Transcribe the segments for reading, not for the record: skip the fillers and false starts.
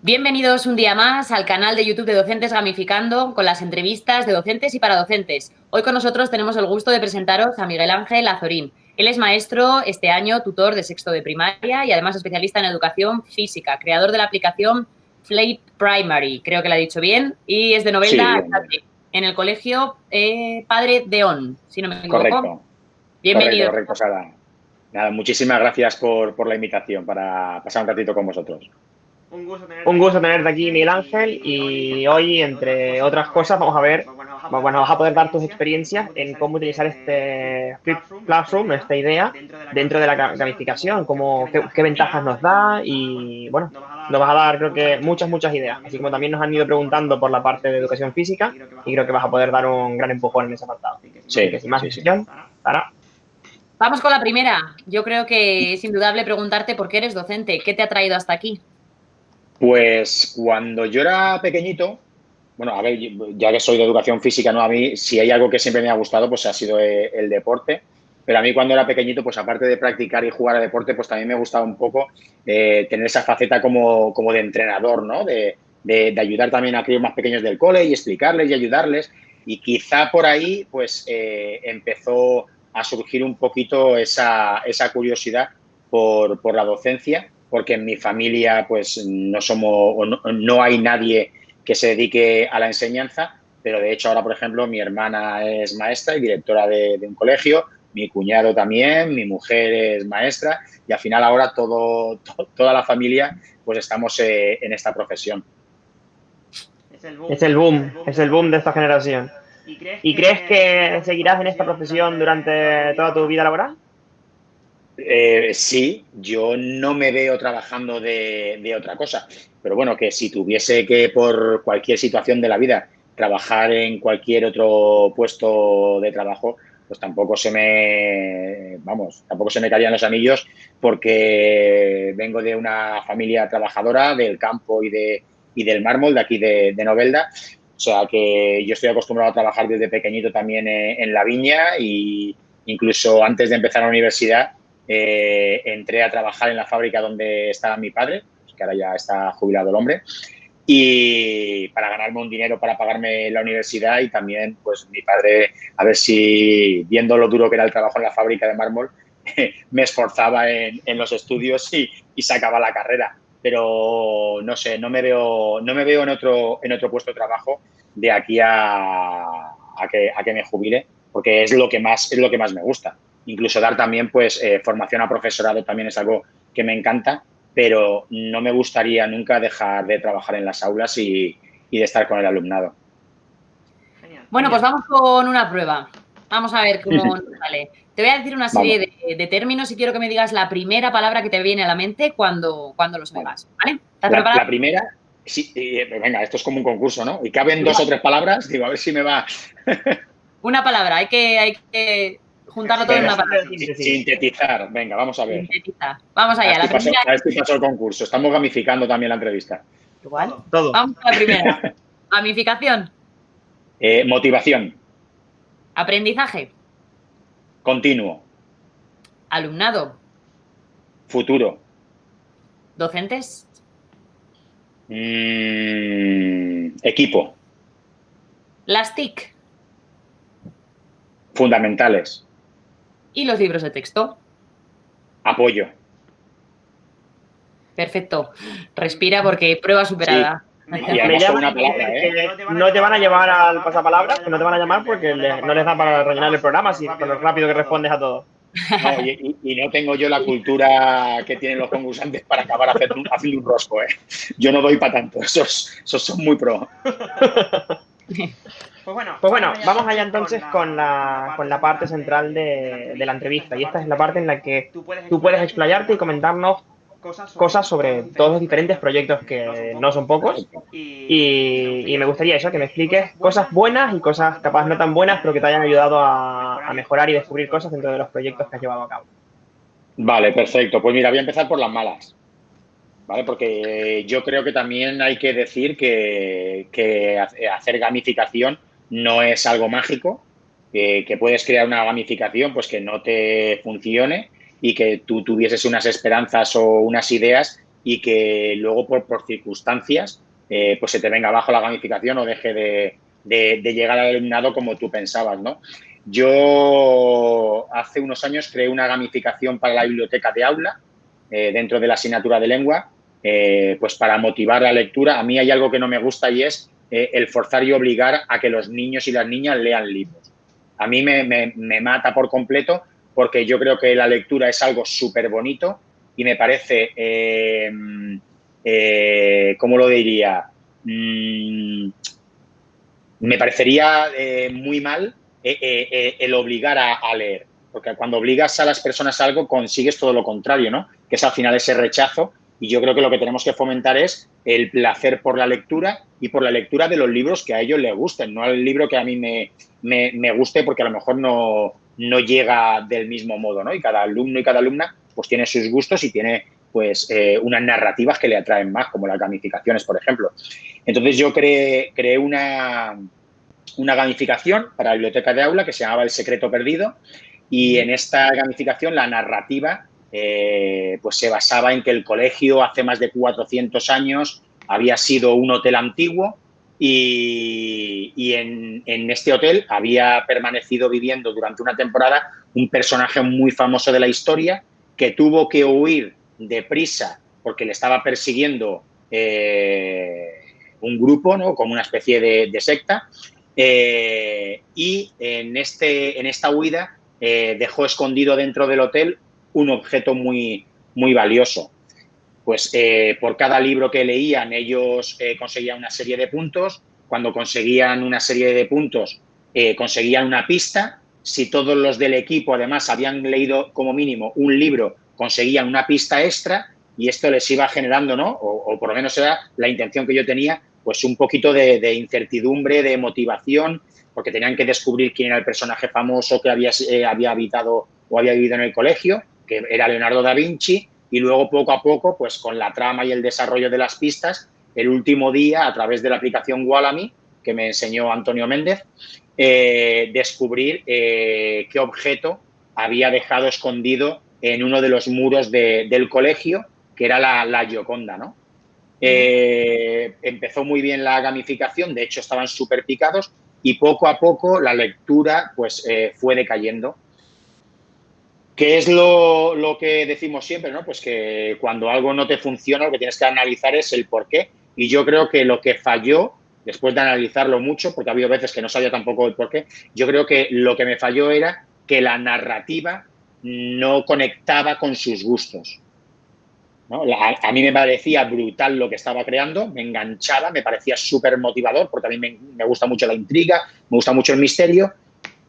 Bienvenidos un día más al canal de YouTube de Docentes Gamificando con las entrevistas de docentes y para docentes. Hoy con nosotros tenemos el gusto de presentaros a Miguel Ángel Azorín. Él es maestro este año, tutor de sexto de primaria y además especialista en educación física, creador de la aplicación Flip Primary, creo que lo ha dicho bien, y es de Sí, Novelda bien, bien. en el colegio Padre Deón, si no me equivoco. Correcto, Bienvenido. correcto, Sara. Nada, muchísimas gracias por la invitación para pasar un ratito con vosotros. Un gusto tenerte aquí, Miguel Ángel, y hoy, entre otras cosas, vamos a ver, bueno, vas a poder dar tus experiencias en cómo utilizar este Flip Classroom, esta idea, dentro de la gamificación, qué ventajas nos da y, bueno, nos vas a dar, creo que, muchas ideas, así como también nos han ido preguntando por la parte de educación física y creo que vas a poder dar un gran empujón en ese apartado. Así que, sin más dilación, Sara. Vamos con la primera. Yo creo que es indudable preguntarte por qué eres docente. ¿Qué te ha traído hasta aquí? Pues cuando yo era pequeñito, bueno, a ver, ya que soy de educación física, ¿no? A mí, si hay algo que siempre me ha gustado, pues ha sido el deporte. Pero a mí cuando era pequeñito, pues aparte de practicar y jugar a deporte, pues también me gustaba un poco tener esa faceta como de entrenador, ¿no? De ayudar también a críos más pequeños del cole y explicarles y ayudarles. Y quizá por ahí, pues empezó a surgir un poquito esa curiosidad por la docencia, porque en mi familia, pues no hay nadie que se dedique a la enseñanza, pero de hecho ahora, por ejemplo, mi hermana es maestra y directora de un colegio, mi cuñado también, mi mujer es maestra y al final ahora toda la familia pues estamos en esta profesión. Es el boom de esta generación. ¿Y crees que seguirás en esta profesión durante toda tu vida laboral? Sí, yo no me veo trabajando de otra cosa, pero bueno, que si tuviese que por cualquier situación de la vida trabajar en cualquier otro puesto de trabajo, pues tampoco tampoco se me caerían los anillos porque vengo de una familia trabajadora del campo y del mármol de aquí de Novelda. O sea que yo estoy acostumbrado a trabajar desde pequeñito también en la viña y incluso antes de empezar la universidad entré a trabajar en la fábrica donde estaba mi padre, que ahora ya está jubilado el hombre, y para ganarme un dinero para pagarme la universidad y también pues mi padre, a ver si viendo lo duro que era el trabajo en la fábrica de mármol, me esforzaba en los estudios y sacaba la carrera. Pero no sé, no me veo en otro puesto de trabajo de aquí a que me jubile, porque es lo que más me gusta. Incluso dar también pues formación a profesorado también es algo que me encanta, pero no me gustaría nunca dejar de trabajar en las aulas y de estar con el alumnado. Bueno, pues vamos con una prueba. Vamos a ver cómo nos sale. Te voy a decir una serie de términos y quiero que me digas la primera palabra que te viene a la mente cuando los oigas, ¿vale? ¿Estás preparado? La primera, sí, venga, esto es como un concurso, ¿no? Y caben dos o tres palabras, digo, a ver si me va. Una palabra, hay que juntarlo todo en una palabra. Sintetizar, venga, vamos a ver. Sintetizar. Vamos allá. La primera. A ver si pasó el concurso. Estamos gamificando también la entrevista. Igual. Todo. Vamos a la primera. Gamificación. Motivación. Aprendizaje. Continuo. Alumnado. Futuro. Docentes. Equipo. Las TIC. Fundamentales. Y los libros de texto. Apoyo. Perfecto. Respira porque prueba superada. Sí. Y además con una palabra, No te van a llevar al pasapalabra, que no te van a llamar porque no les da para rellenar el programa, así con lo rápido que respondes a todo. No, y no tengo yo la cultura que tienen los concursantes para acabar haciendo un rosco, Yo no doy para tanto, esos son muy pro. Pues bueno, vamos allá entonces con la parte central de la entrevista. Y esta es la parte en la que tú puedes explayarte y comentarnos cosas sobre todos los diferentes proyectos que no son pocos. Y me gustaría eso, que me expliques cosas buenas y cosas capaz no tan buenas, pero que te hayan ayudado a mejorar y descubrir cosas dentro de los proyectos que has llevado a cabo. Vale, perfecto. Pues mira, voy a empezar por las malas. ¿Vale? Porque yo creo que también hay que decir que hacer gamificación no es algo mágico, que puedes crear una gamificación pues que no te funcione y que tú tuvieses unas esperanzas o unas ideas y que luego por circunstancias pues se te venga abajo la gamificación o deje de llegar al alumnado como tú pensabas, ¿no? Yo hace unos años creé una gamificación para la biblioteca de aula dentro de la asignatura de lengua, pues para motivar la lectura. A mí hay algo que no me gusta y es el forzar y obligar a que los niños y las niñas lean libros. A mí me mata por completo porque yo creo que la lectura es algo súper bonito y me parece, ¿cómo lo diría? Me parecería muy mal el obligar a leer, porque cuando obligas a las personas a algo consigues todo lo contrario, ¿no? Que es al final ese rechazo, y yo creo que lo que tenemos que fomentar es el placer por la lectura y por la lectura de los libros que a ellos les gusten, no al libro que a mí me guste porque a lo mejor no llega del mismo modo, ¿no? Y cada alumno y cada alumna pues tiene sus gustos y tiene pues unas narrativas que le atraen más, como las gamificaciones, por ejemplo. Entonces yo creé una gamificación para la biblioteca de aula que se llamaba El Secreto Perdido y en esta gamificación la narrativa pues se basaba en que el colegio hace más de 400 años había sido un hotel antiguo y en este hotel había permanecido viviendo durante una temporada un personaje muy famoso de la historia que tuvo que huir deprisa porque le estaba persiguiendo un grupo, ¿no? Como una especie de secta. Y en esta huida dejó escondido dentro del hotel un objeto muy, muy valioso. Pues por cada libro que leían ellos conseguían una serie de puntos. Cuando conseguían una serie de puntos conseguían una pista. Si todos los del equipo además habían leído como mínimo un libro, conseguían una pista extra y esto les iba generando, ¿no? O por lo menos era la intención que yo tenía, pues un poquito de incertidumbre, de motivación, porque tenían que descubrir quién era el personaje famoso que había habitado o había vivido en el colegio, que era Leonardo da Vinci, y luego poco a poco, pues con la trama y el desarrollo de las pistas, el último día, a través de la aplicación Wallamy, que me enseñó Antonio Méndez, descubrir qué objeto había dejado escondido en uno de los muros del colegio, que era la Gioconda, ¿no? Empezó muy bien la gamificación, de hecho estaban súper picados y poco a poco la lectura pues fue decayendo. ¿Qué es lo que decimos siempre, ¿no? Pues que cuando algo no te funciona lo que tienes que analizar es el por qué. Y yo creo que lo que falló, después de analizarlo mucho, porque ha habido veces que no sabía tampoco el por qué, yo creo que lo que me falló era que la narrativa no conectaba con sus gustos, ¿no? A mí me parecía brutal lo que estaba creando, me enganchaba, me parecía súper motivador, porque a mí me gusta mucho la intriga, me gusta mucho el misterio,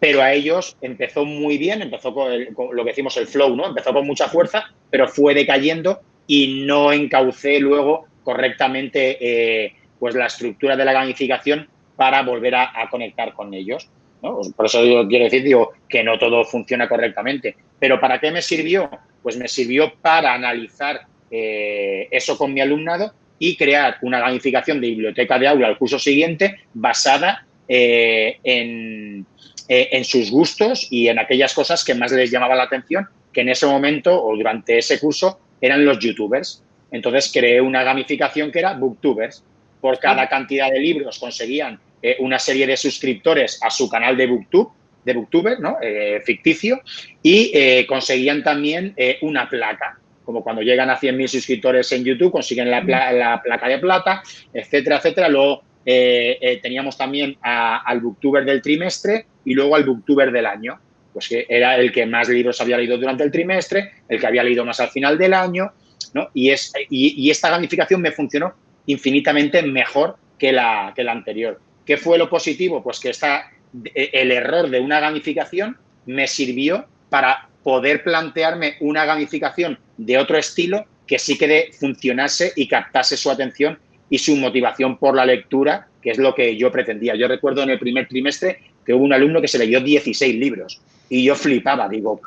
pero a ellos empezó muy bien, empezó con lo que decimos el flow, ¿no? Empezó con mucha fuerza, pero fue decayendo y no encaucé luego correctamente pues la estructura de la gamificación para volver a conectar con ellos, ¿no? Por eso yo quiero decir, digo, que no todo funciona correctamente. ¿Pero para qué me sirvió? Pues me sirvió para analizar eso con mi alumnado y crear una gamificación de biblioteca de aula al curso siguiente basada en sus gustos y en aquellas cosas que más les llamaba la atención, que en ese momento o durante ese curso eran los youtubers. Entonces creé una gamificación que era booktubers. Por cada cantidad de libros conseguían una serie de suscriptores a su canal de booktuber, ¿no? Ficticio, y conseguían también una placa. Como cuando llegan a 100.000 suscriptores en YouTube, consiguen la placa de plata, etcétera, etcétera. Luego teníamos también al booktuber del trimestre y luego al booktuber del año, pues que era el que más libros había leído durante el trimestre, el que había leído más al final del año, ¿no? Y esta gamificación me funcionó infinitamente mejor que la anterior. ¿Qué fue lo positivo? Pues que el error de una gamificación me sirvió para poder plantearme una gamificación de otro estilo que sí que funcionase y captase su atención y su motivación por la lectura, que es lo que yo pretendía. Yo recuerdo en el primer trimestre que hubo un alumno que se leyó 16 libros y yo flipaba. Digo,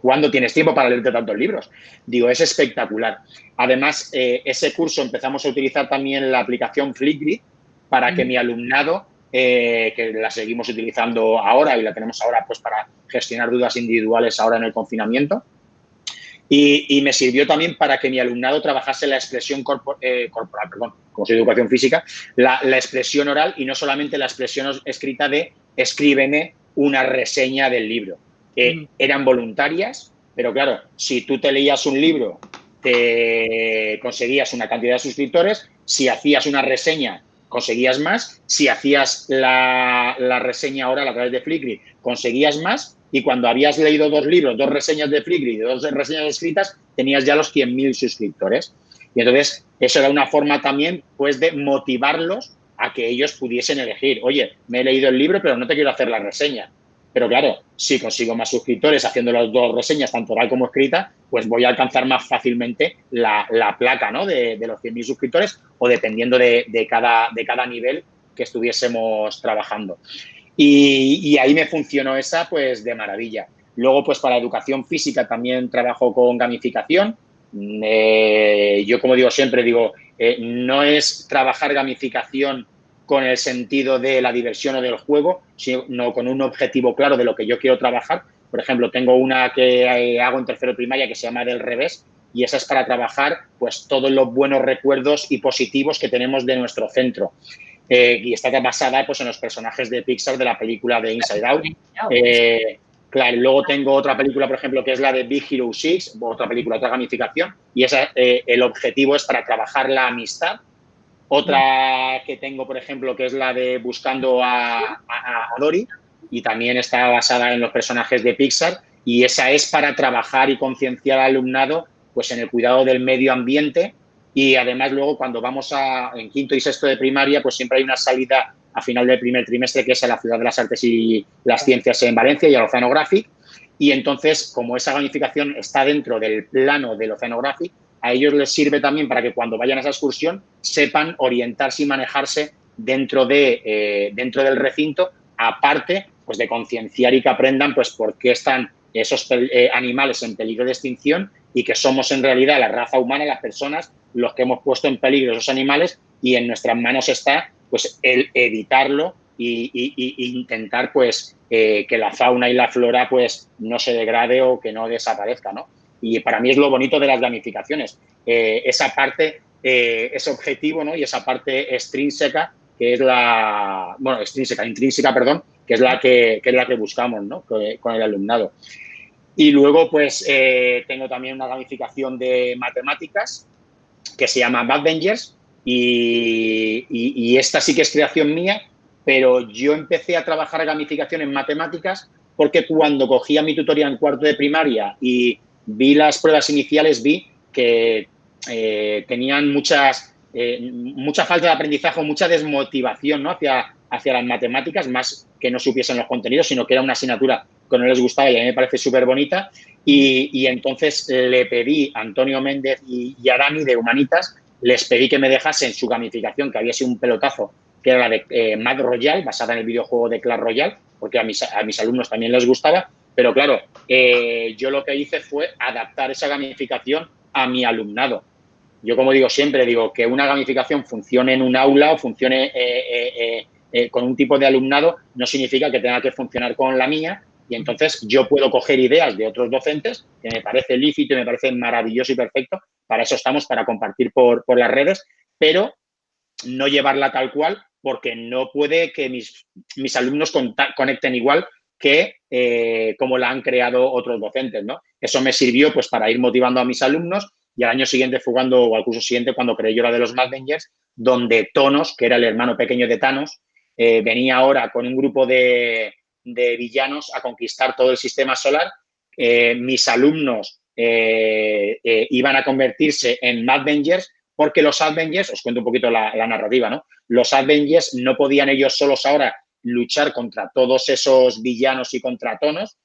¿cuándo tienes tiempo para leerte tantos libros? Digo, es espectacular. Además, ese curso empezamos a utilizar también la aplicación Flipgrid para que mi alumnado, que la seguimos utilizando ahora y la tenemos ahora pues para gestionar dudas individuales ahora en el confinamiento, Y me sirvió también para que mi alumnado trabajase la expresión corporal, perdón, como soy de educación física, la expresión oral y no solamente la expresión escrita de escríbeme una reseña del libro. Eran voluntarias, pero claro, si tú te leías un libro, te conseguías una cantidad de suscriptores, si hacías una reseña, conseguías más, si hacías la reseña oral a través de Flickr, conseguías más. Y cuando habías leído 2 libros, 2 reseñas de Flickr y 2 reseñas escritas, tenías ya los 100.000 suscriptores. Y entonces, eso era una forma también, pues, de motivarlos a que ellos pudiesen elegir. Oye, me he leído el libro, pero no te quiero hacer la reseña. Pero claro, si consigo más suscriptores haciendo las 2 reseñas, tanto oral como escrita, pues voy a alcanzar más fácilmente la placa, ¿no? de los 100.000 suscriptores o dependiendo de cada nivel que estuviésemos trabajando. Y ahí me funcionó esa, pues, de maravilla. Luego, pues, para educación física también trabajo con gamificación. Yo, como digo siempre, no es trabajar gamificación con el sentido de la diversión o del juego, sino con un objetivo claro de lo que yo quiero trabajar. Por ejemplo, tengo una que hago en tercero de primaria que se llama Del Revés y esa es para trabajar, pues, todos los buenos recuerdos y positivos que tenemos de nuestro centro. Y está basada, pues, en los personajes de Pixar de la película de Inside Out. Claro, luego tengo otra película, por ejemplo, que es la de Big Hero 6, otra película, otra gamificación, y esa, el objetivo es para trabajar la amistad. Otra que tengo, por ejemplo, que es la de Buscando a Dory, y también está basada en los personajes de Pixar, y esa es para trabajar y concienciar al alumnado, pues, en el cuidado del medio ambiente. Y además luego cuando vamos en quinto y sexto de primaria, pues siempre hay una salida a final del primer trimestre que es a la Ciudad de las Artes y las Ciencias en Valencia y al Oceanographic. Y entonces, como esa gamificación está dentro del plano del Oceanographic, a ellos les sirve también para que cuando vayan a esa excursión sepan orientarse y manejarse dentro del recinto, aparte, pues, de concienciar y que aprendan, pues, por qué están esos animales en peligro de extinción y que somos en realidad la raza humana, las personas, los que hemos puesto en peligro esos animales y en nuestras manos está, pues, el evitarlo y intentar, pues, que la fauna y la flora, pues, no se degrade o que no desaparezca, ¿no? Y para mí es lo bonito de las gamificaciones, esa parte, ese objetivo, ¿no? Y esa parte extrínseca que es intrínseca, perdón, que es la que buscamos, ¿no? Con el alumnado. Y luego, pues, tengo también una gamificación de matemáticas que se llama Mathbangers y esta sí que es creación mía, pero yo empecé a trabajar gamificación en matemáticas porque cuando cogía mi tutoría en cuarto de primaria y vi las pruebas iniciales, vi que tenían mucha falta de aprendizaje, mucha desmotivación, ¿no? hacia las matemáticas, más que no supiesen los contenidos, sino que era una asignatura que no les gustaba y a mí me parece súper bonita. Y entonces le pedí a Antonio Méndez y a Dani de Humanitas, les pedí que me dejasen su gamificación, que había sido un pelotazo, que era la de Mad Royale, basada en el videojuego de Clash Royale, porque a mis alumnos también les gustaba. Pero claro, yo lo que hice fue adaptar esa gamificación a mi alumnado. Yo, como digo siempre, que una gamificación funcione en un aula o funcione con un tipo de alumnado no significa que tenga que funcionar con la mía. Y entonces yo puedo coger ideas de otros docentes, que me parece lícito y me parece maravilloso y perfecto. Para eso estamos, para compartir por las redes, pero no llevarla tal cual, porque no puede que mis alumnos conecten igual que como la han creado otros docentes, ¿no? Eso me sirvió, pues, para ir motivando a mis alumnos y al año siguiente o al curso siguiente, cuando creé yo la de los Mathbangers, donde Tonos, que era el hermano pequeño de Thanos, venía ahora con un grupo de villanos a conquistar todo el sistema solar. Mis alumnos iban a convertirse en Mathbangers porque los Avengers, os cuento un poquito la narrativa, ¿no? Los Avengers no podían ellos solos ahora luchar contra todos esos villanos y contra Tonos,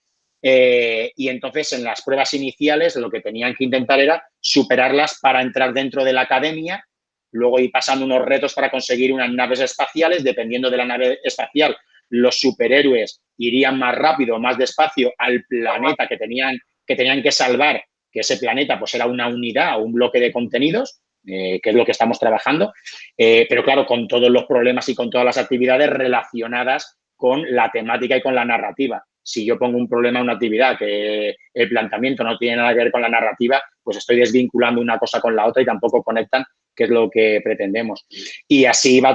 y entonces en las pruebas iniciales lo que tenían que intentar era superarlas para entrar dentro de la academia, luego ir pasando unos retos para conseguir unas naves espaciales. Dependiendo de la nave espacial, los superhéroes irían más rápido o más despacio al planeta que tenían que salvar, que ese planeta, pues, era una unidad o un bloque de contenidos, que es lo que estamos trabajando, pero claro, con todos los problemas y con todas las actividades relacionadas con la temática y con la narrativa. si yo pongo un problema a una actividad que el planteamiento no tiene nada que ver con la narrativa, pues estoy desvinculando una cosa con la otra y tampoco conectan, que es lo que pretendemos. Y así va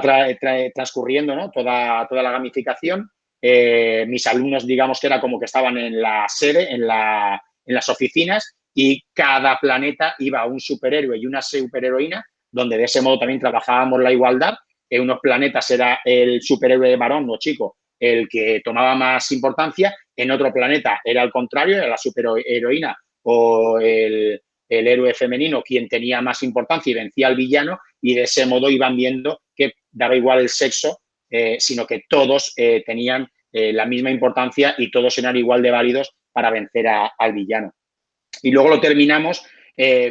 transcurriendo, ¿no? toda la gamificación. Mis alumnos, digamos que era como que estaban en la sede, en las oficinas, y cada planeta iba a un superhéroe y una superheroína, donde de ese modo también trabajábamos la igualdad. En unos planetas era el superhéroe varón o chico el que tomaba más importancia, en otro planeta era al contrario, era la superheroína o el héroe femenino quien tenía más importancia y vencía al villano, y de ese modo iban viendo que daba igual el sexo, sino que todos tenían la misma importancia y todos eran igual de válidos para vencer al villano. Y luego lo terminamos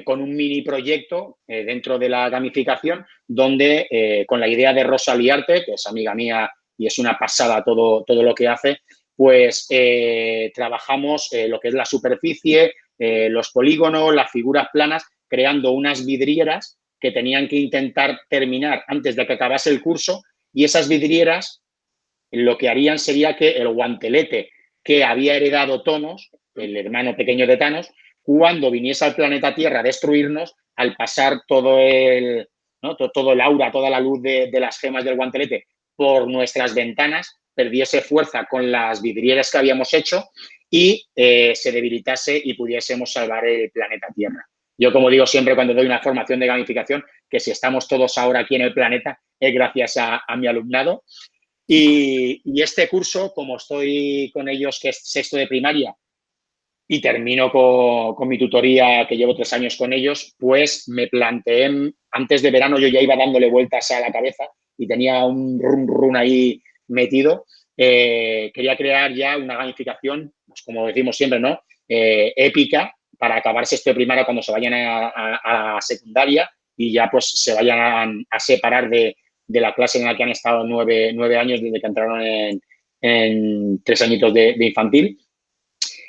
con un mini proyecto dentro de la gamificación, donde con la idea de Rosa Liarte, que es amiga mía y es una pasada todo lo que hace, pues trabajamos lo que es la superficie, los polígonos, las figuras planas, creando unas vidrieras que tenían que intentar terminar antes de que acabase el curso, y esas vidrieras lo que harían sería que el guantelete que había heredado Thanos, el hermano pequeño de Thanos, cuando viniese al planeta Tierra a destruirnos, al pasar todo el aura, toda la luz de las gemas del guantelete por nuestras ventanas, perdiese fuerza con las vidrieras que habíamos hecho y se debilitase y pudiésemos salvar el planeta Tierra. Yo, como digo siempre cuando doy una formación de gamificación, que si estamos todos ahora aquí en el planeta es gracias a mi alumnado. Y este curso, como estoy con ellos, que es sexto de primaria, y termino con mi tutoría, que llevo 3 años con ellos, pues me planteé, antes de verano yo ya iba dándole vueltas a la cabeza y tenía un run ahí metido. Quería crear ya una gamificación, pues como decimos siempre, ¿no? Épica, para acabar sexto de primaria cuando se vayan a secundaria y ya pues se vayan a separar de la clase en la que han estado 9 años desde que entraron en 3 añitos de infantil.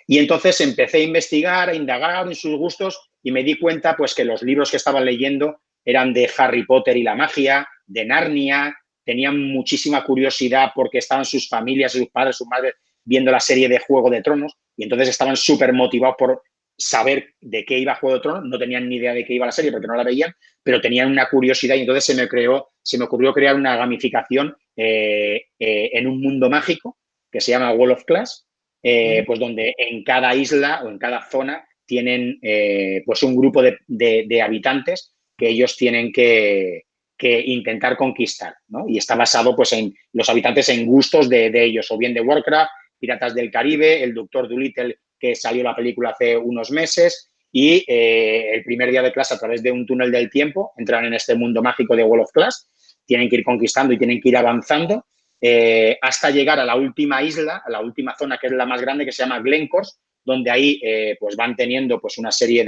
Y entonces empecé a investigar, a indagar en sus gustos y me di cuenta pues que los libros que estaban leyendo eran de Harry Potter y la magia, de Narnia, tenían muchísima curiosidad porque estaban sus familias, sus padres, sus madres viendo la serie de Juego de Tronos, y entonces estaban súper motivados por saber de qué iba Juego de Tronos. No tenían ni idea de qué iba la serie porque no la veían, pero tenían una curiosidad, y entonces se me ocurrió crear una gamificación en un mundo mágico que se llama World of Class, pues donde en cada isla o en cada zona tienen pues un grupo de habitantes que ellos tienen que intentar conquistar, ¿no? Y está basado pues en los habitantes, en gustos de ellos, o bien de Warcraft, Piratas del Caribe, el Doctor Dolittle, que salió la película hace unos meses, y el primer día de clase, a través de un túnel del tiempo, entran en este mundo mágico de World of Class, tienen que ir conquistando y tienen que ir avanzando hasta llegar a la última isla, a la última zona, que es la más grande, que se llama Glencors, donde ahí pues van teniendo pues una serie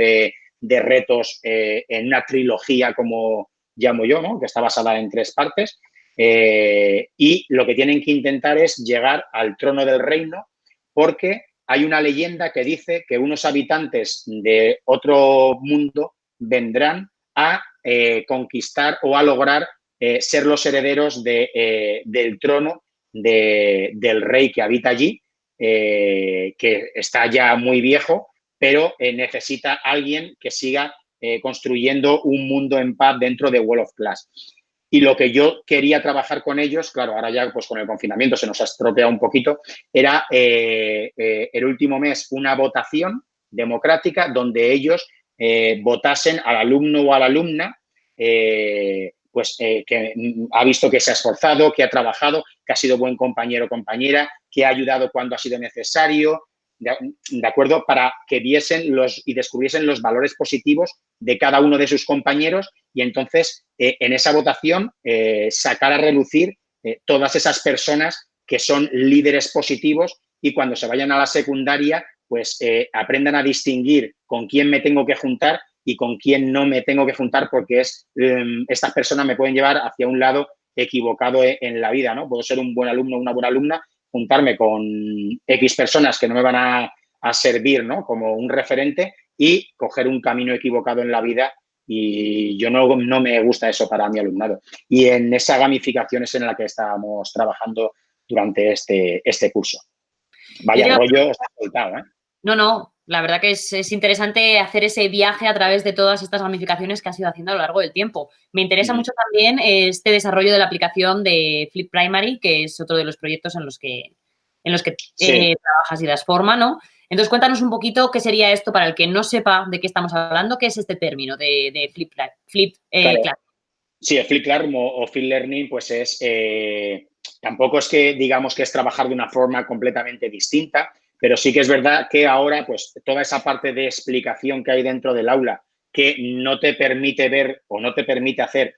de retos en una trilogía, como llamo yo, ¿no? Que está basada en 3 partes, y lo que tienen que intentar es llegar al trono del reino, porque hay una leyenda que dice que unos habitantes de otro mundo vendrán a conquistar o a lograr ser los herederos del trono del rey que habita allí, que está ya muy viejo, pero necesita alguien que siga construyendo un mundo en paz dentro de World of Class. Y lo que yo quería trabajar con ellos, claro, ahora ya pues con el confinamiento se nos ha estropeado un poquito, era el último mes una votación democrática donde ellos votasen al alumno o a la alumna que ha visto que se ha esforzado, que ha trabajado, que ha sido buen compañero o compañera, que ha ayudado cuando ha sido necesario, ¿de acuerdo? Para que viesen y descubriesen los valores positivos de cada uno de sus compañeros, y entonces en esa votación sacar a relucir todas esas personas que son líderes positivos, y cuando se vayan a la secundaria pues aprendan a distinguir con quién me tengo que juntar y con quién no me tengo que juntar, porque estas personas me pueden llevar hacia un lado equivocado en la vida, ¿no? Puedo ser un buen alumno o una buena alumna, juntarme con X personas que no me van a servir, ¿no? Como un referente, y coger un camino equivocado en la vida, y yo no me gusta eso para mi alumnado. Y en esa gamificación es en la que estábamos trabajando durante este curso. Vaya rollo os ha soltado, ¿eh? No, la verdad que es interesante hacer ese viaje a través de todas estas gamificaciones que has ido haciendo a lo largo del tiempo. Me interesa mucho también este desarrollo de la aplicación de Flip Primary, que es otro de los proyectos en los que Sí. trabajas y das forma, ¿no? Entonces, cuéntanos un poquito qué sería esto para el que no sepa de qué estamos hablando, qué es este término de Flip Claro. Class. Sí, el Flip Classroom o Flip Learning, pues tampoco es que digamos que es trabajar de una forma completamente distinta, pero sí que es verdad que ahora, pues toda esa parte de explicación que hay dentro del aula que no te permite ver o no te permite hacer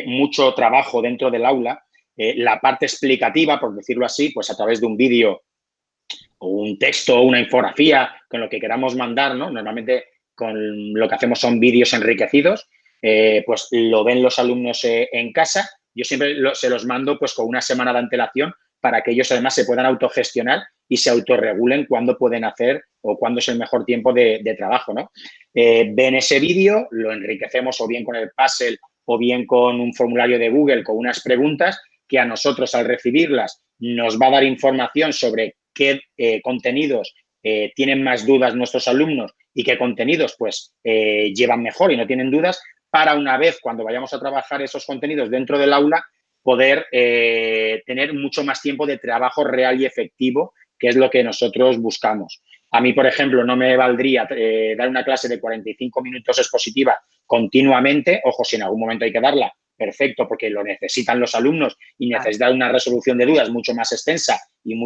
mucho trabajo dentro del aula, la parte explicativa, por decirlo así, pues a través de un vídeo o un texto o una infografía, con lo que queramos mandar, ¿no? Normalmente con lo que hacemos son vídeos enriquecidos, pues lo ven los alumnos en casa. Yo siempre se los mando pues con una semana de antelación para que ellos además se puedan autogestionar y se autorregulen cuándo pueden hacer o cuándo es el mejor tiempo de trabajo, ¿no? Ven ese vídeo, lo enriquecemos o bien con el puzzle o bien con un formulario de Google con unas preguntas que a nosotros al recibirlas nos va a dar información sobre qué contenidos tienen más dudas nuestros alumnos y qué contenidos pues llevan mejor y no tienen dudas, para una vez cuando vayamos a trabajar esos contenidos dentro del aula poder tener mucho más tiempo de trabajo real y efectivo, que es lo que nosotros buscamos. A mí, por ejemplo, no me valdría dar una clase de 45 minutos expositiva continuamente. Ojo, si en algún momento hay que darla, perfecto, porque lo necesitan los alumnos y necesitan una resolución de dudas mucho más extensa y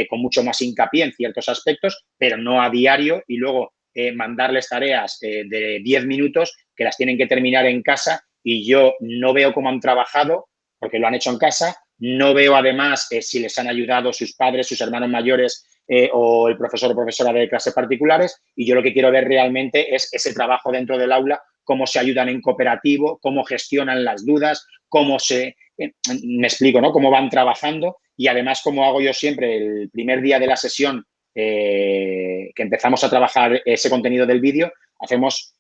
con mucho más hincapié en ciertos aspectos, pero no a diario y luego mandarles tareas de 10 minutos que las tienen que terminar en casa y yo no veo cómo han trabajado porque lo han hecho en casa, no veo además si les han ayudado sus padres, sus hermanos mayores o el profesor o profesora de clases particulares, y yo lo que quiero ver realmente es ese trabajo dentro del aula, cómo se ayudan en cooperativo, cómo gestionan las dudas, me explico, ¿no? Cómo van trabajando y además como hago yo siempre el primer día de la sesión que empezamos a trabajar ese contenido del vídeo, hacemos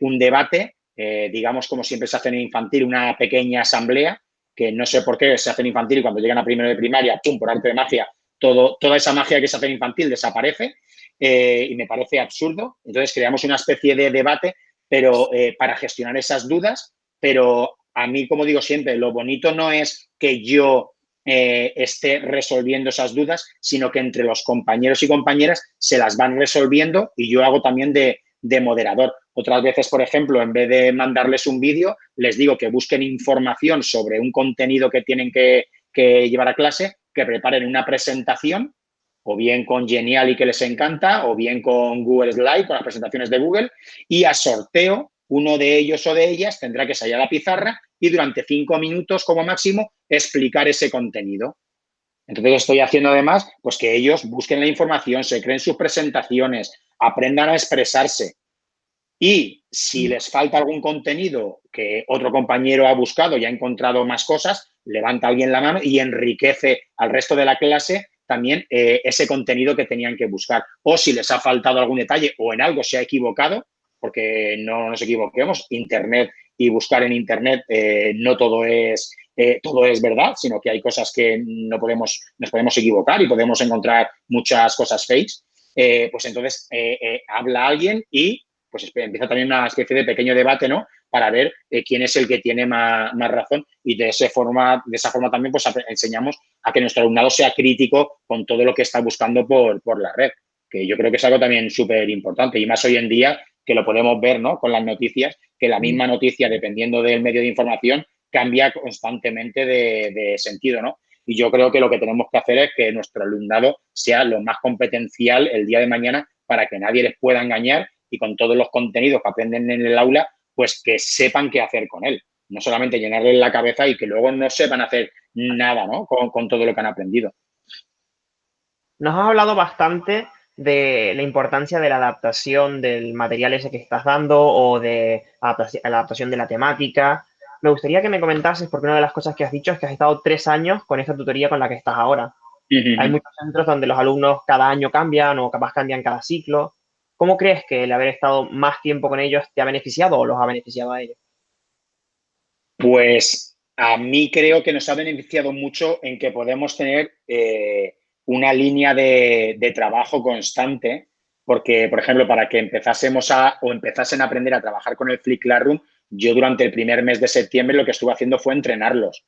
un debate, digamos como siempre se hace en infantil, una pequeña asamblea, que no sé por qué se hace en infantil y cuando llegan a primero de primaria, ¡pum!, por arte de magia, toda esa magia que se hace en infantil desaparece y me parece absurdo. Entonces creamos una especie de debate pero para gestionar esas dudas, pero a mí, como digo siempre, lo bonito no es que yo esté resolviendo esas dudas, sino que entre los compañeros y compañeras se las van resolviendo y yo hago también de moderador. Otras veces, por ejemplo, en vez de mandarles un vídeo, les digo que busquen información sobre un contenido que tienen que llevar a clase, que preparen una presentación, o bien con Geniali, que les encanta, o bien con Google Slide, con las presentaciones de Google, y a sorteo uno de ellos o de ellas tendrá que salir a la pizarra y durante 5 minutos como máximo explicar ese contenido. Entonces estoy haciendo además pues que ellos busquen la información, se creen sus presentaciones, aprendan a expresarse. Y si les falta algún contenido que otro compañero ha buscado y ha encontrado más cosas, levanta alguien la mano y enriquece al resto de la clase también ese contenido que tenían que buscar. O si les ha faltado algún detalle o en algo se ha equivocado, porque no nos equivoquemos, Internet y buscar en Internet no todo es verdad, sino que hay cosas que nos podemos equivocar y podemos encontrar muchas cosas fakes. Pues entonces habla alguien y pues empieza también una especie de pequeño debate, ¿no? Para ver quién es el que tiene más razón y de esa forma también pues enseñamos a que nuestro alumnado sea crítico con todo lo que está buscando por la red, que yo creo que es algo también súper importante y más hoy en día que lo podemos ver, ¿no? Con las noticias, que la misma noticia, dependiendo del medio de información, cambia constantemente de sentido, ¿no? Y yo creo que lo que tenemos que hacer es que nuestro alumnado sea lo más competencial el día de mañana para que nadie les pueda engañar y con todos los contenidos que aprenden en el aula, pues que sepan qué hacer con él. No solamente llenarle la cabeza y que luego no sepan hacer nada, ¿no? Con todo lo que han aprendido. Nos has hablado bastante de la importancia de la adaptación del material ese que estás dando o de la adaptación de la temática. Me gustaría que me comentases, porque una de las cosas que has dicho es que has estado 3 años con esta tutoría con la que estás ahora. Hay muchos centros donde los alumnos cada año cambian o capaz cambian cada ciclo. ¿Cómo crees que el haber estado más tiempo con ellos te ha beneficiado o los ha beneficiado a ellos? Pues a mí creo que nos ha beneficiado mucho en que podemos tener una línea de trabajo constante, porque, por ejemplo, para que empezasen a aprender a trabajar con el Flip Classroom, yo durante el primer mes de septiembre lo que estuve haciendo fue entrenarlos.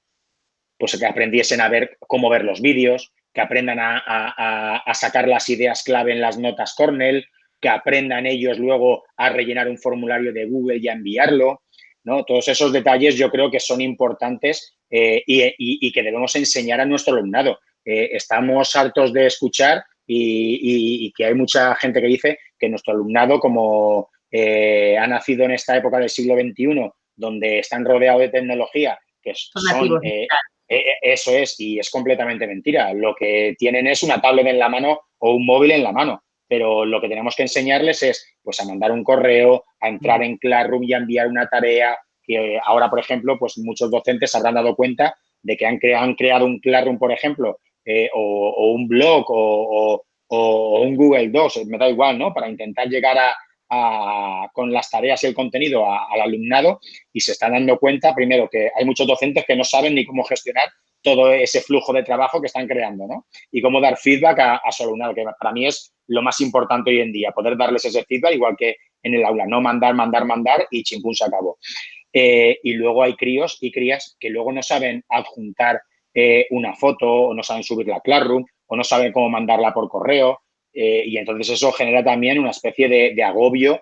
Pues que aprendiesen a ver cómo ver los vídeos, que aprendan a sacar las ideas clave en las notas Cornell, que aprendan ellos luego a rellenar un formulario de Google y a enviarlo, ¿no? Todos esos detalles yo creo que son importantes y que debemos enseñar a nuestro alumnado. Estamos hartos de escuchar y que hay mucha gente que dice que nuestro alumnado, como ha nacido en esta época del siglo XXI, donde están rodeados de tecnología, que son eso es, y es completamente mentira. Lo que tienen es una tablet en la mano o un móvil en la mano, pero lo que tenemos que enseñarles es pues a mandar un correo, a entrar en Classroom y a enviar una tarea, que ahora, por ejemplo, pues muchos docentes se habrán dado cuenta de que han creado un Classroom, por ejemplo, o un blog o un Google Docs, me da igual, ¿no? Para intentar llegar con las tareas y el contenido al alumnado, y se están dando cuenta, primero, que hay muchos docentes que no saben ni cómo gestionar todo ese flujo de trabajo que están creando, ¿no? Y cómo dar feedback a su alumnado, que para mí es lo más importante hoy en día, poder darles ese feedback, igual que en el aula, no mandar y chimpún se acabó. Y luego hay críos y crías que luego no saben adjuntar una foto, o no saben subirla a Classroom, o no saben cómo mandarla por correo, y entonces eso genera también una especie de agobio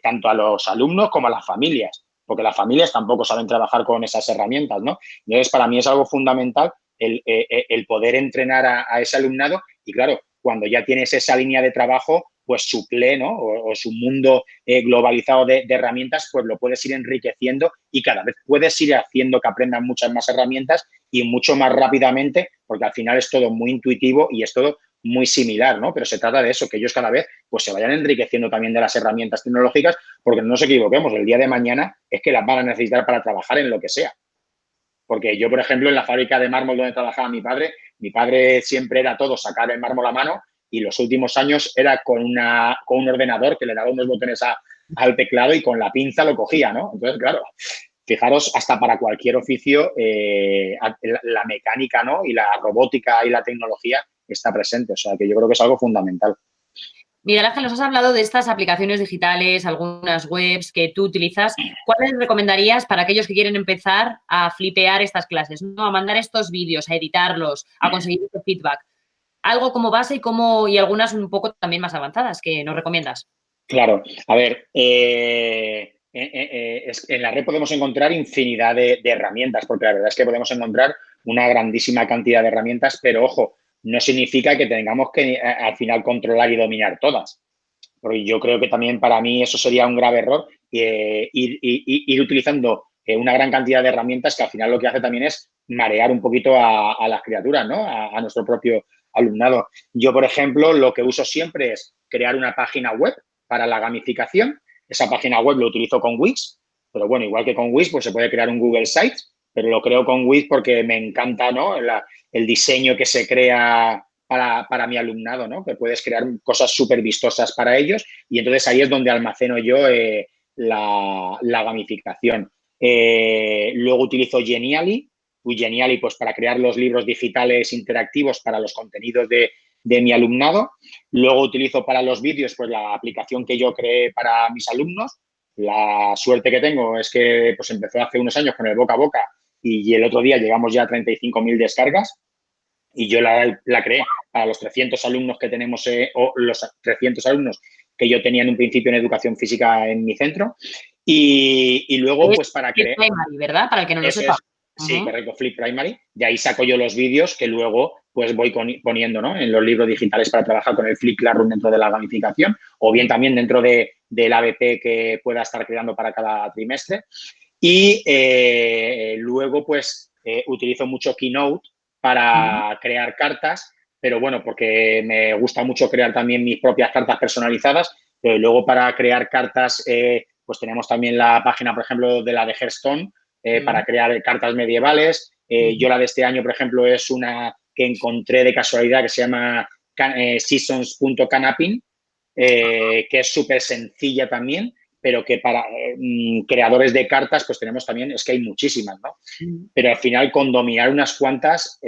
tanto a los alumnos como a las familias, porque las familias tampoco saben trabajar con esas herramientas, ¿no? Entonces, para mí es algo fundamental el poder entrenar a ese alumnado y, claro, cuando ya tienes esa línea de trabajo, pues su play, ¿no? O su mundo globalizado de herramientas, pues lo puedes ir enriqueciendo y cada vez puedes ir haciendo que aprendan muchas más herramientas y mucho más rápidamente, porque al final es todo muy intuitivo y es todo muy similar, ¿no? Pero se trata de eso, que ellos cada vez pues se vayan enriqueciendo también de las herramientas tecnológicas, porque no nos equivoquemos, el día de mañana es que las van a necesitar para trabajar en lo que sea. Porque yo, por ejemplo, en la fábrica de mármol donde trabajaba mi padre siempre era todo sacar el mármol a mano, y los últimos años era con un ordenador que le daba unos botones al teclado y con la pinza lo cogía, ¿no? Entonces, claro, fijaros, hasta para cualquier oficio la mecánica, ¿no? Y la robótica y la tecnología está presente. O sea, que yo creo que es algo fundamental. Miguel Ángel, nos has hablado de estas aplicaciones digitales, algunas webs que tú utilizas. ¿Cuáles recomendarías para aquellos que quieren empezar a flipear estas clases, ¿no? A mandar estos vídeos, a editarlos, a conseguir este feedback? Algo como base y algunas un poco también más avanzadas que nos recomiendas. Claro. A ver, en la red podemos encontrar infinidad de herramientas, porque la verdad es que podemos encontrar una grandísima cantidad de herramientas, pero ojo, no significa que tengamos que al final controlar y dominar todas. Porque yo creo que también para mí eso sería un grave error, ir utilizando una gran cantidad de herramientas que al final lo que hace también es marear un poquito a las criaturas, ¿no? A nuestro propio alumnado. Yo, por ejemplo, lo que uso siempre es crear una página web para la gamificación. Esa página web lo utilizo con Wix, pero bueno, igual que con Wix, pues se puede crear un Google Sites, pero lo creo con Wix porque me encanta, ¿no? El diseño que se crea para mi alumnado, ¿no? Que puedes crear cosas súper vistosas para ellos, y entonces ahí es donde almaceno yo la gamificación. Luego utilizo Genially, pues para crear los libros digitales interactivos para los contenidos de mi alumnado. Luego utilizo para los vídeos pues la aplicación que yo creé para mis alumnos. La suerte que tengo es que pues empezó hace unos años con el boca a boca y el otro día llegamos ya a 35.000 descargas, y yo la creé para los 300 alumnos que tenemos o los 300 alumnos que yo tenía en un principio en educación física en mi centro. Y luego, pues para crear... Primary, ¿verdad? Para el que no lo sepa. Sí, correcto, Flip Primary. De ahí saco yo los vídeos que luego pues voy poniendo, ¿no? En los libros digitales para trabajar con el Flip Classroom dentro de la gamificación, o bien también dentro del ABP que pueda estar creando para cada trimestre. Y luego pues utilizo mucho Keynote para crear cartas, pero bueno, porque me gusta mucho crear también mis propias cartas personalizadas. Pero luego para crear cartas pues tenemos también la página, por ejemplo, de la de Hearthstone, para crear cartas medievales. Yo la de este año, por ejemplo, es una que encontré de casualidad que se llama seasons.canapin, que es súper sencilla también, pero que para creadores de cartas pues tenemos también, es que hay muchísimas, ¿no? Pero al final con dominar unas cuantas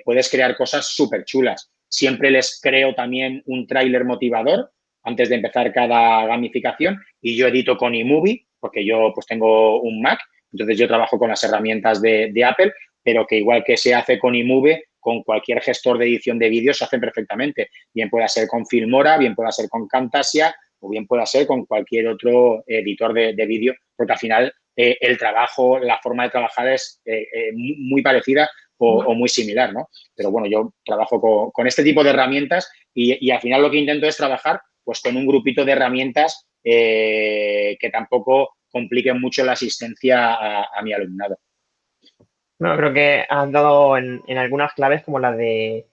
puedes crear cosas súper chulas. siempre les creo también un tráiler motivador antes de empezar cada gamificación y yo edito con iMovie porque yo pues tengo un Mac, entonces yo trabajo con las herramientas de Apple, pero que igual que se hace con iMovie, con cualquier gestor de edición de vídeos se hacen perfectamente. Bien pueda ser con Filmora, bien pueda ser con Camtasia o bien pueda ser con cualquier otro editor de vídeo, porque al final el trabajo, la forma de trabajar es muy parecida o muy similar, ¿no? Pero bueno, yo trabajo con este tipo de herramientas y al final lo que intento es trabajar pues con un grupito de herramientas que tampoco compliquen mucho la asistencia a mi alumnado. No, creo que has dado en algunas claves como la de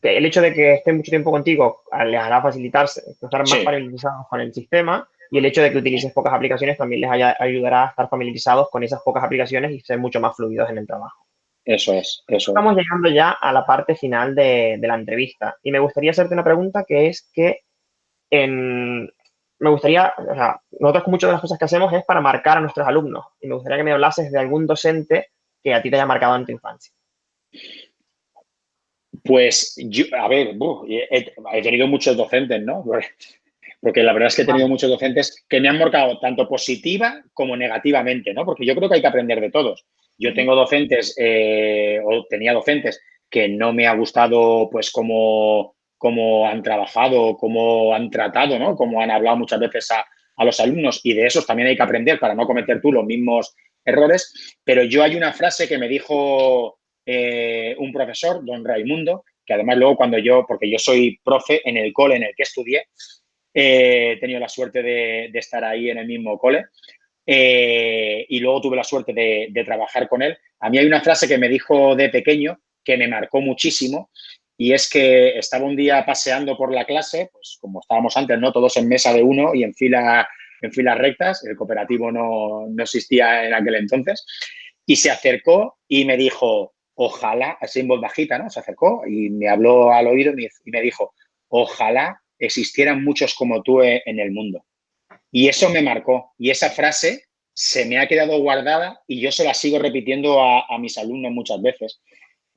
que el hecho de que estén mucho tiempo contigo les hará facilitarse, estar más Sí, familiarizados con el sistema y el hecho de que utilices pocas aplicaciones también les ayudará a estar familiarizados con esas pocas aplicaciones y ser mucho más fluidos en el trabajo. eso es, eso es. Estamos llegando ya a la parte final de la entrevista y me gustaría hacerte una pregunta que es que me gustaría, o sea, nosotros con muchas de las cosas que hacemos es para marcar a nuestros alumnos y me gustaría que me hablases de algún docente que a ti te haya marcado en tu infancia. Pues yo, a ver, he tenido muchos docentes, ¿no? Porque la verdad es que he tenido muchos docentes que me han marcado tanto positiva como negativamente, ¿no? Porque yo creo que hay que aprender de todos. Yo tengo docentes o tenía docentes que no me ha gustado pues cómo han trabajado, cómo han tratado, ¿no? Cómo han hablado muchas veces a los alumnos y de esos también hay que aprender para no cometer tú los mismos errores. Pero yo hay una frase que me dijo un profesor, don Raimundo, que además luego porque yo soy profe en el cole en el que estudié, he tenido la suerte de estar ahí en el mismo cole y luego tuve la suerte de trabajar con él. A mí hay una frase que me dijo de pequeño que me marcó muchísimo y es que estaba un día paseando por la clase, pues como estábamos antes, ¿no? Todos en mesa de uno y en filas rectas, el cooperativo no existía en aquel entonces, y se acercó y me dijo, ojalá, así en voz bajita, ¿no? Se acercó y me habló al oído y me dijo, ojalá existieran muchos como tú en el mundo. Y eso me marcó. Y esa frase se me ha quedado guardada y yo se la sigo repitiendo a mis alumnos muchas veces.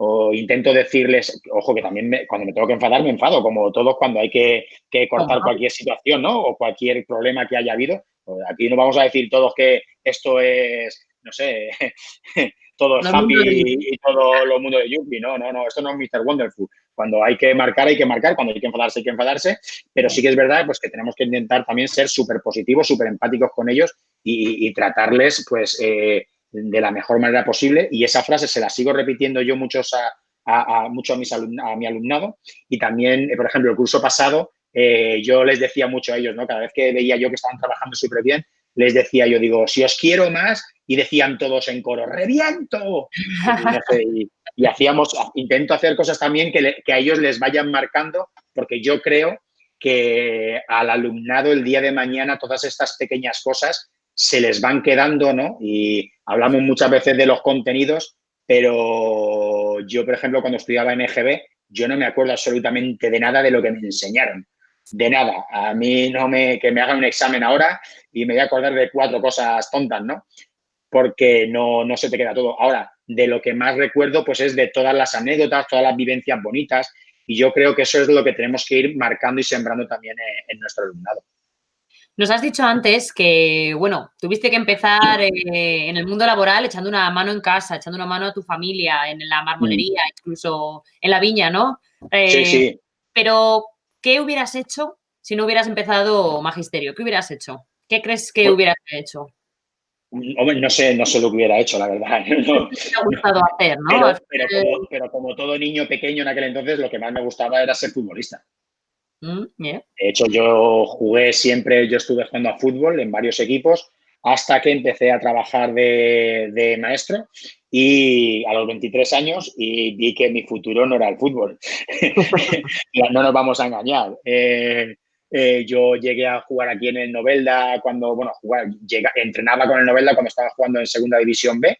O intento decirles, ojo, que también cuando me tengo que enfadar, me enfado, como todos cuando hay que cortar cualquier situación, ¿no? O cualquier problema que haya habido. Pues aquí no vamos a decir todos que esto es, no sé, todo es happy y todo lo mundo de Yuppie. No, esto no es Mr. Wonderful. Cuando hay que marcar, hay que marcar. Cuando hay que enfadarse, hay que enfadarse. Pero sí que es verdad pues, que tenemos que intentar también ser súper positivos, súper empáticos con ellos y tratarles, pues, de la mejor manera posible. Y esa frase se la sigo repitiendo yo mucho a mi alumnado. Y también, por ejemplo, el curso pasado, yo les decía mucho a ellos, ¿no? Cada vez que veía yo que estaban trabajando súper bien, les decía yo, digo, si os quiero más, y decían todos en coro, ¡reviento! Y, no sé, intento hacer cosas también que a ellos les vayan marcando, porque yo creo que al alumnado el día de mañana todas estas pequeñas cosas se les van quedando, ¿no? Y hablamos muchas veces de los contenidos, pero yo, por ejemplo, cuando estudiaba en EGB, yo no me acuerdo absolutamente de nada de lo que me enseñaron. De nada. A mí que me hagan un examen ahora y me voy a acordar de 4 cosas tontas, ¿no? Porque no se te queda todo. Ahora, de lo que más recuerdo, pues es de todas las anécdotas, todas las vivencias bonitas, y yo creo que eso es lo que tenemos que ir marcando y sembrando también en nuestro alumnado. Nos has dicho antes que, bueno, tuviste que empezar en el mundo laboral echando una mano en casa, echando una mano a tu familia, en la marmolería, incluso en la viña, ¿no? Sí. Pero, ¿qué hubieras hecho si no hubieras empezado magisterio? ¿Qué hubieras hecho? ¿Qué crees que Pues, hubieras hecho? hombre, no sé lo que hubiera hecho, la verdad. No, ¿Qué te ha gustado hacer, no? pero como todo niño pequeño en aquel entonces, lo que más me gustaba era ser futbolista. Yeah. De hecho, yo estuve jugando a fútbol en varios equipos hasta que empecé a trabajar de maestro y a los 23 años y vi que mi futuro no era el fútbol. No nos vamos a engañar. Yo llegué a jugar aquí en el Novelda entrenaba con el Novelda cuando estaba jugando en Segunda División B,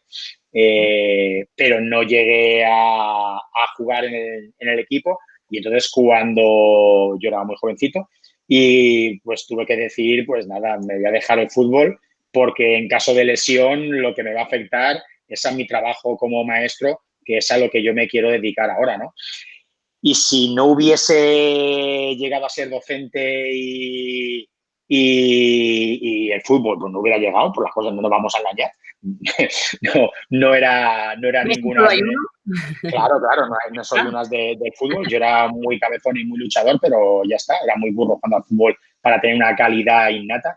pero no llegué a jugar en el equipo. Y entonces cuando yo era muy jovencito y pues tuve que decir, pues nada, me voy a dejar el fútbol porque en caso de lesión lo que me va a afectar es a mi trabajo como maestro, que es a lo que yo me quiero dedicar ahora, ¿no? Y si no hubiese llegado a ser docente y el fútbol pues no hubiera llegado, por las cosas no nos vamos a engañar. No era ninguna Solo hay de... uno. Claro, no soy unas de fútbol. Yo era muy cabezón y muy luchador, pero ya está, era muy burro jugando al fútbol para tener una calidad innata.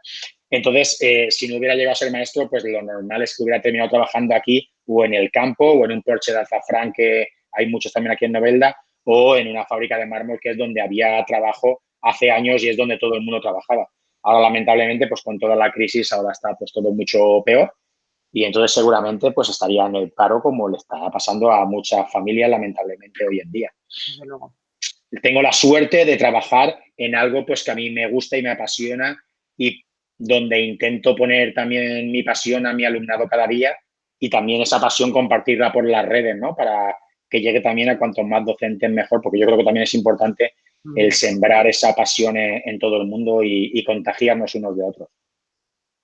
Entonces, si no hubiera llegado a ser maestro, pues lo normal es que hubiera terminado trabajando aquí o en el campo o en un porche de azafrán, que hay muchos también aquí en Novelda, o en una fábrica de mármol, que es donde había trabajo hace años y es donde todo el mundo trabajaba. Ahora, lamentablemente, pues con toda la crisis, ahora está pues todo mucho peor y entonces seguramente pues estaría en el paro, como le está pasando a muchas familias, lamentablemente, hoy en día. Desde luego. Tengo la suerte de trabajar en algo pues que a mí me gusta y me apasiona, y donde intento poner también mi pasión a mi alumnado cada día, y también esa pasión compartirla por las redes, ¿no? Para que llegue también a cuantos más docentes mejor, porque yo creo que también es importante el sembrar esa pasión en todo el mundo y contagiarnos unos de otros.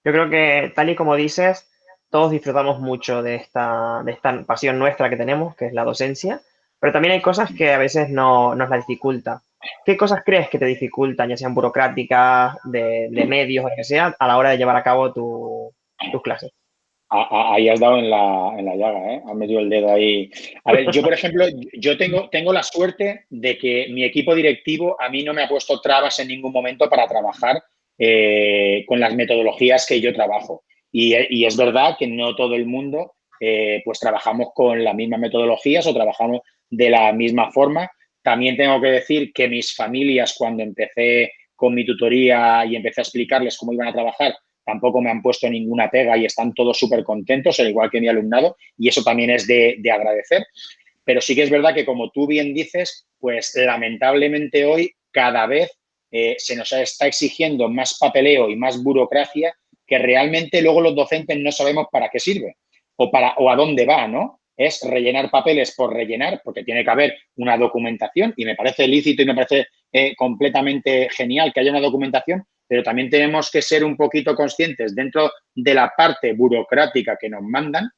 Yo creo que, tal y como dices, todos disfrutamos mucho de esta pasión nuestra que tenemos, que es la docencia, pero también hay cosas que a veces nos la dificulta. ¿Qué cosas crees que te dificultan, ya sean burocráticas, de medios o lo que sea, a la hora de llevar a cabo tus clases? Ahí has dado en la llaga, ¿eh? Has metido el dedo ahí. A ver, yo, por ejemplo, yo tengo la suerte de que mi equipo directivo a mí no me ha puesto trabas en ningún momento para trabajar con las metodologías que yo trabajo. Y es verdad que no todo el mundo pues trabajamos con las mismas metodologías o trabajamos de la misma forma. También tengo que decir que mis familias, cuando empecé con mi tutoría y empecé a explicarles cómo iban a trabajar, tampoco me han puesto ninguna pega y están todos súper contentos, al igual que mi alumnado, y eso también es de agradecer. Pero sí que es verdad que, como tú bien dices, pues lamentablemente hoy cada vez se nos está exigiendo más papeleo y más burocracia, que realmente luego los docentes no sabemos para qué sirve o a dónde va, ¿no? Es rellenar papeles por rellenar, porque tiene que haber una documentación, y me parece lícito y me parece completamente genial que haya una documentación, pero también tenemos que ser un poquito conscientes dentro de la parte burocrática que nos mandan,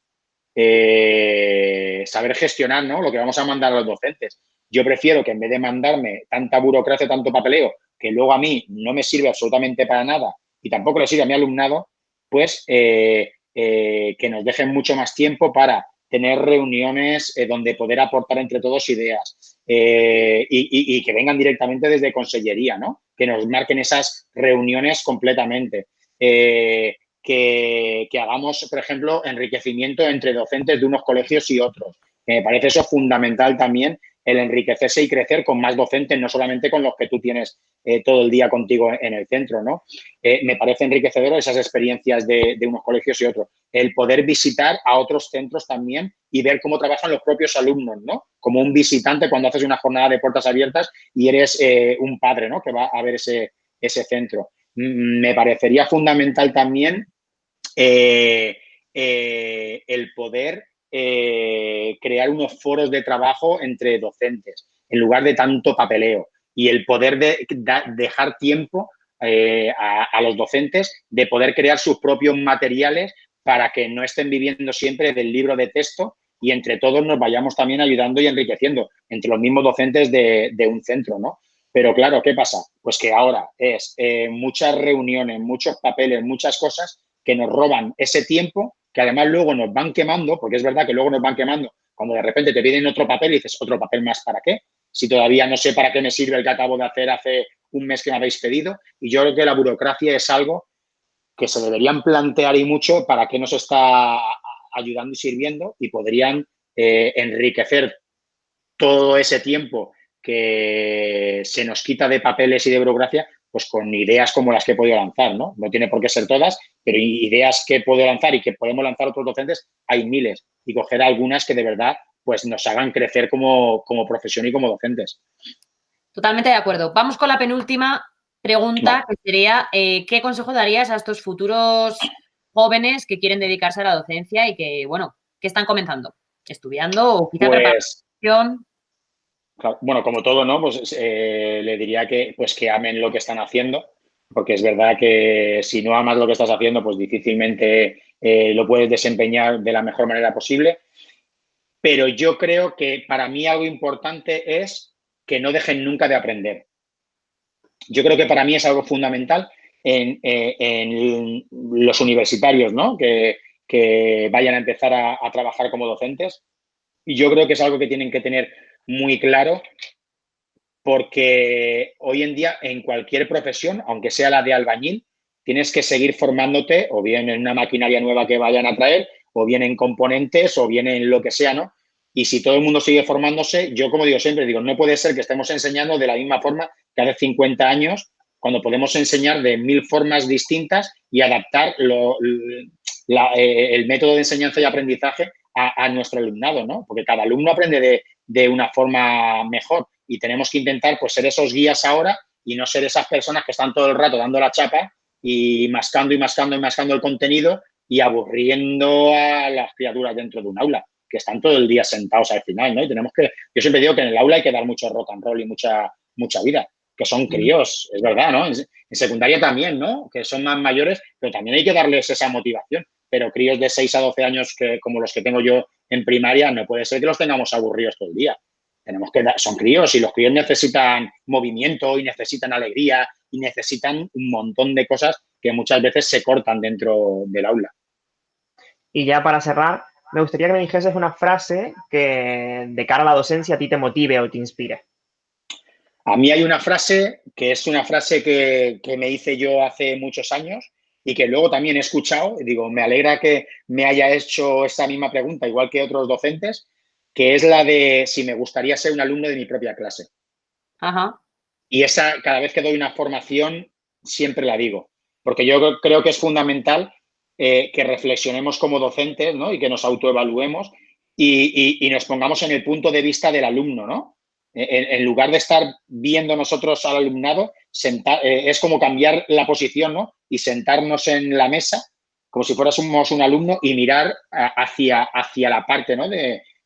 saber gestionar, ¿no?, lo que vamos a mandar a los docentes. Yo prefiero que, en vez de mandarme tanta burocracia, tanto papeleo, que luego a mí no me sirve absolutamente para nada y tampoco le sirve a mi alumnado, pues que nos dejen mucho más tiempo para tener reuniones donde poder aportar entre todos ideas, y que vengan directamente desde consellería, ¿no? Que nos marquen esas reuniones completamente. Que hagamos, por ejemplo, enriquecimiento entre docentes de unos colegios y otros. Me parece eso fundamental también, el enriquecerse y crecer con más docentes, no solamente con los que tú tienes todo el día contigo en el centro, ¿no? Me parece enriquecedor esas experiencias de unos colegios y otros. El poder visitar a otros centros también y ver cómo trabajan los propios alumnos, ¿no? Como un visitante cuando haces una jornada de puertas abiertas y eres un padre, ¿no?, que va a ver ese centro. Me parecería fundamental también el poder crear unos foros de trabajo entre docentes en lugar de tanto papeleo, y el poder dejar tiempo a los docentes de poder crear sus propios materiales para que no estén viviendo siempre del libro de texto, y entre todos nos vayamos también ayudando y enriqueciendo entre los mismos docentes de un centro, ¿no? Pero claro, ¿qué pasa? Pues que ahora es muchas reuniones, muchos papeles, muchas cosas que nos roban ese tiempo, que además luego nos van quemando, porque es verdad que luego nos van quemando cuando de repente te piden otro papel y dices, ¿otro papel más para qué? Si todavía no sé para qué me sirve el que acabo de hacer hace un mes que me habéis pedido. Y yo creo que la burocracia es algo que se deberían plantear, y mucho, para qué nos está ayudando y sirviendo, y podrían enriquecer todo ese tiempo que se nos quita de papeles y de burocracia, pues con ideas como las que he podido lanzar, ¿no? No tiene por qué ser todas, pero ideas que puedo lanzar y que podemos lanzar otros docentes, hay miles, y coger algunas que de verdad pues nos hagan crecer como profesión y como docentes. Totalmente de acuerdo. Vamos con la penúltima pregunta, que sería, ¿qué consejo darías a estos futuros jóvenes que quieren dedicarse a la docencia y que, bueno, que están comenzando, estudiando o quizá Pues, preparación? bueno, como todo, ¿no? Pues le diría pues que amen lo que están haciendo, porque es verdad que si no amas lo que estás haciendo, pues difícilmente lo puedes desempeñar de la mejor manera posible. Pero yo creo que para mí algo importante es que no dejen nunca de aprender. Yo creo que para mí es algo fundamental en los universitarios, ¿no? Que vayan a empezar a trabajar como docentes. Y yo creo que es algo que tienen que tener muy claro, porque hoy en día en cualquier profesión, aunque sea la de albañil, tienes que seguir formándote o bien en una maquinaria nueva que vayan a traer, o bien en componentes, o bien en lo que sea, ¿no? Y si todo el mundo sigue formándose, yo como digo siempre, digo, no puede ser que estemos enseñando de la misma forma que hace 50 años, cuando podemos enseñar de 1000 formas distintas y adaptar el método de enseñanza y aprendizaje a nuestro alumnado, ¿no? Porque cada alumno aprende de una forma mejor y tenemos que intentar pues ser esos guías ahora y no ser esas personas que están todo el rato dando la chapa y mascando y mascando y mascando el contenido y aburriendo a las criaturas dentro de un aula, que están todo el día sentados al final, ¿no? Y tenemos que, yo siempre digo que en el aula hay que dar mucho rock and roll y mucha vida, que son críos, es verdad, ¿no? En secundaria también, ¿no? Que son más mayores, pero también hay que darles esa motivación. Pero críos de 6 a 12 años, como los que tengo yo en primaria, no puede ser que los tengamos aburridos todo el día. Tenemos que son críos y los críos necesitan movimiento y necesitan alegría y necesitan un montón de cosas que muchas veces se cortan dentro del aula. Y ya para cerrar, me gustaría que me dijeses una frase que de cara a la docencia a ti te motive o te inspire. A mí hay una frase que es una frase que me hice yo hace muchos años y que luego también he escuchado. Digo, me alegra que me haya hecho esa misma pregunta, igual que otros docentes, que es la de si me gustaría ser un alumno de mi propia clase. Ajá. Y esa, cada vez que doy una formación, siempre la digo, porque yo creo que es fundamental que reflexionemos como docentes, ¿no? Y que nos autoevaluemos y nos pongamos en el punto de vista del alumno, ¿no? En lugar de estar viendo nosotros al alumnado, es como cambiar la posición, ¿no? Y sentarnos en la mesa como si fuéramos un alumno y mirar hacia la parte, ¿no?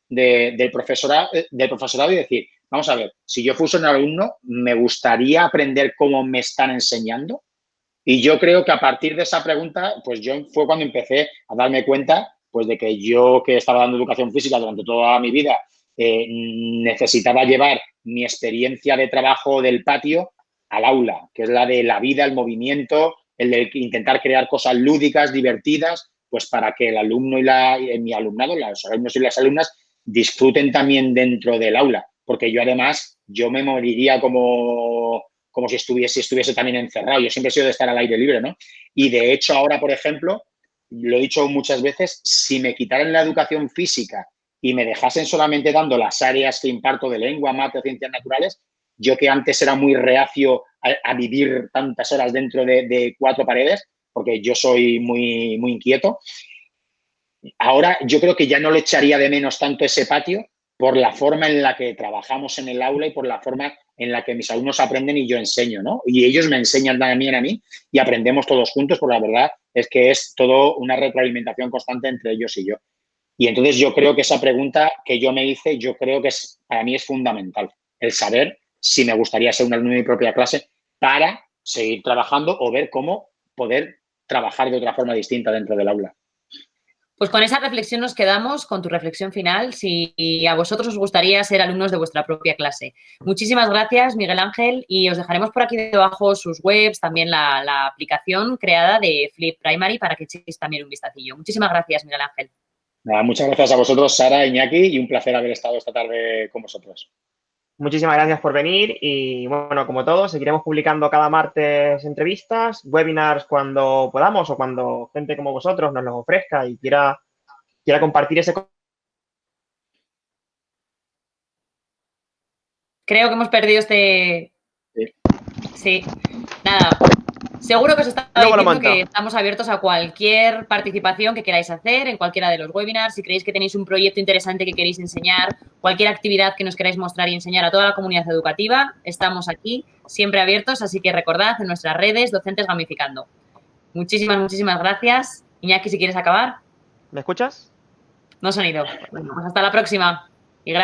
del profesorado y decir, vamos a ver, si yo fuese un alumno, me gustaría aprender cómo me están enseñando. Y yo creo que a partir de esa pregunta, pues yo fue cuando empecé a darme cuenta, pues de que yo, que estaba dando educación física durante toda mi vida, necesitaba llevar mi experiencia de trabajo del patio al aula, que es la de la vida, el movimiento, el de intentar crear cosas lúdicas, divertidas, pues para que el alumno y mi alumnado, los alumnos y las alumnas, disfruten también dentro del aula. Porque yo además, yo me moriría como si estuviese también encerrado. Yo siempre he sido de estar al aire libre, ¿no? Y de hecho ahora, por ejemplo, lo he dicho muchas veces, si me quitaran la educación física y me dejasen solamente dando las áreas que imparto de lengua, mate, ciencias naturales, yo que antes era muy reacio a vivir tantas horas dentro de 4 paredes, porque yo soy muy, muy inquieto, ahora yo creo que ya no le echaría de menos tanto ese patio por la forma en la que trabajamos en el aula y por la forma en la que mis alumnos aprenden y yo enseño, ¿no? Y ellos me enseñan también a mí y aprendemos todos juntos, porque la verdad es que es todo una retroalimentación constante entre ellos y yo. Y entonces yo creo que esa pregunta que yo me hice, yo creo que para mí es fundamental, el saber si me gustaría ser un alumno de mi propia clase para seguir trabajando o ver cómo poder trabajar de otra forma distinta dentro del aula. Pues con esa reflexión nos quedamos, con tu reflexión final, si a vosotros os gustaría ser alumnos de vuestra propia clase. Muchísimas gracias, Miguel Ángel, y os dejaremos por aquí debajo sus webs, también la aplicación creada de Flip Primary para que echéis también un vistacillo. Muchísimas gracias, Miguel Ángel. Nada, muchas gracias a vosotros, Sara, Iñaki, y un placer haber estado esta tarde con vosotros. Muchísimas gracias por venir y, bueno, como todo, seguiremos publicando cada martes entrevistas, webinars cuando podamos o cuando gente como vosotros nos los ofrezca y quiera compartir ese... Creo que hemos perdido Sí. Nada. Seguro que os estaba diciendo que estamos abiertos a cualquier participación que queráis hacer en cualquiera de los webinars. Si creéis que tenéis un proyecto interesante que queréis enseñar, cualquier actividad que nos queráis mostrar y enseñar a toda la comunidad educativa, estamos aquí siempre abiertos. Así que recordad en nuestras redes, Docentes Gamificando. Muchísimas gracias. Iñaki, si quieres acabar. ¿Me escuchas? No sonido. Bueno, pues hasta la próxima.